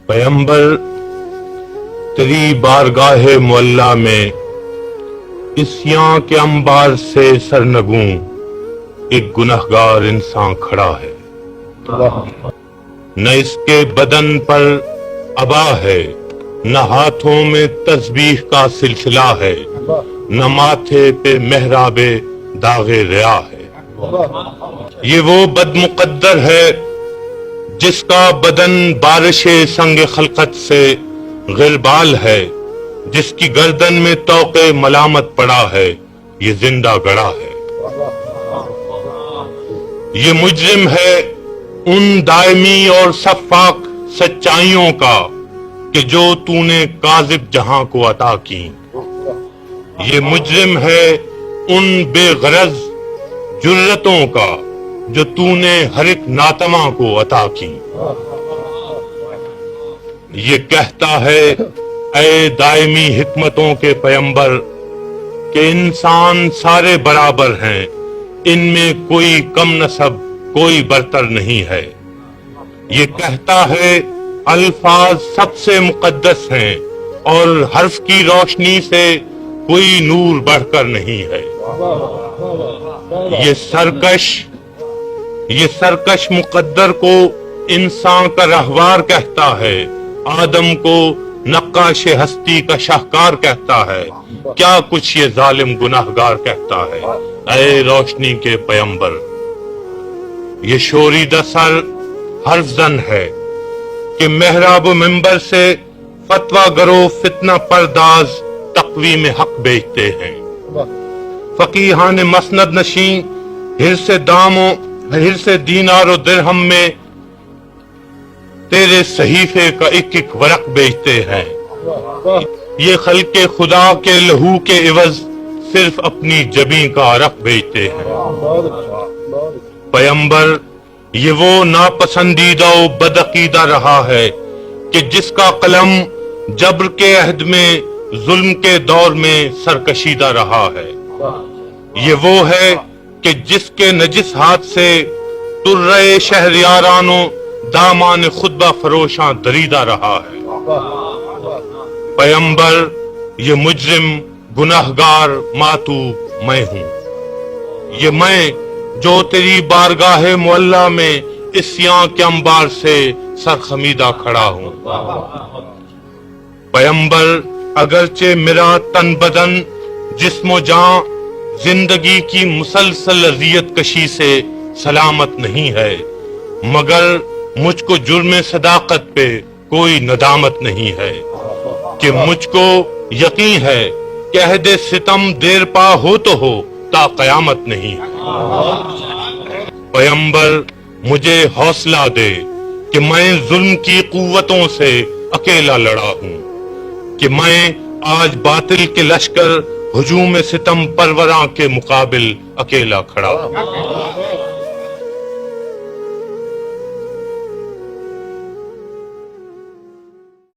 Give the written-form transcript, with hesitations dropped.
پیغمبر تیری بارگاہ معلا میں اسیاں کے انبار سے سرنگوں ایک گنہگار انسان کھڑا ہے، نہ اس کے بدن پر عبا ہے، نہ ہاتھوں میں تسبیح کا سلسلہ ہے، نہ ماتھے پہ محراب داغ ریا ہے۔ یہ وہ بد مقدر ہے جس کا بدن بارش سنگ خلقت سے غربال ہے، جس کی گردن میں طوق ملامت پڑا ہے، یہ زندہ گڑا ہے۔ یہ مجرم ہے ان دائمی اور شفاق سچائیوں کا کہ جو تو نے کاذب جہاں کو عطا کی۔ یہ مجرم ہے ان بے غرض جرتوں کا جو تو نے ہر ایک ناتما کو عطا کی۔ یہ کہتا ہے اے دائمی حکمتوں کے پیغمبر کہ انسان سارے برابر ہیں، ان میں کوئی کم نسب کوئی برتر نہیں ہے۔ یہ کہتا ہے الفاظ سب سے مقدس ہیں اور حرف کی روشنی سے کوئی نور بڑھ کر نہیں ہے۔ یہ سرکش مقدر کو انسان کا رہوار کہتا ہے، آدم کو نقاش ہستی کا شاہکار کہتا ہے، کیا کچھ یہ ظالم گناہگار کہتا ہے۔ اے روشنی کے پیغمبر، یہ شوریدہ سر حرف زن ہے کہ محراب و منبر سے فتویٰ گرو فتنہ پرداز تقویم حق بیچتے ہیں۔ فقیہان مسند نشین ہر سے دینار و درہم میں تیرے صحیفے کا ایک ایک ورق بیچتے ہیں۔ یہ خلق خدا کے لہو کے عوض صرف اپنی جبیں کا عرق بیچتے ہیں۔ پیغمبر، یہ وہ ناپسندیدہ و بدعقیدہ رہا ہے کہ جس کا قلم جبر کے عہد میں ظلم کے دور میں سرکشیدہ رہا ہے۔ یہ وہ ہے کہ جس کے نجس ہاتھ سے ترے شہریارانوں دامان خطبہ فروشاں دریدہ رہا ہے۔ پیغمبر، یہ مجرم گناہگار ماتوب میں ہوں، یہ میں جو تیری بارگاہ معلا میں اسیاں کے انبار سے سرخمیدہ کھڑا ہوں۔ پیغمبر، اگرچہ میرا تن بدن جسم و جاں زندگی کی مسلسل اذیت کشی سے سلامت نہیں ہے، مگر مجھ کو جرم صداقت پہ کوئی ندامت نہیں ہے کہ مجھ کو یقین ہے کہ عہد ستم دیر پا ہو تو ہو تا قیامت نہیں ہے۔ پیغمبر، مجھے حوصلہ دے کہ میں ظلم کی قوتوں سے اکیلا لڑا ہوں، کہ میں آج باطل کے لشکر ہجوم ستم پروراں کے مقابل اکیلا کھڑا ہوں۔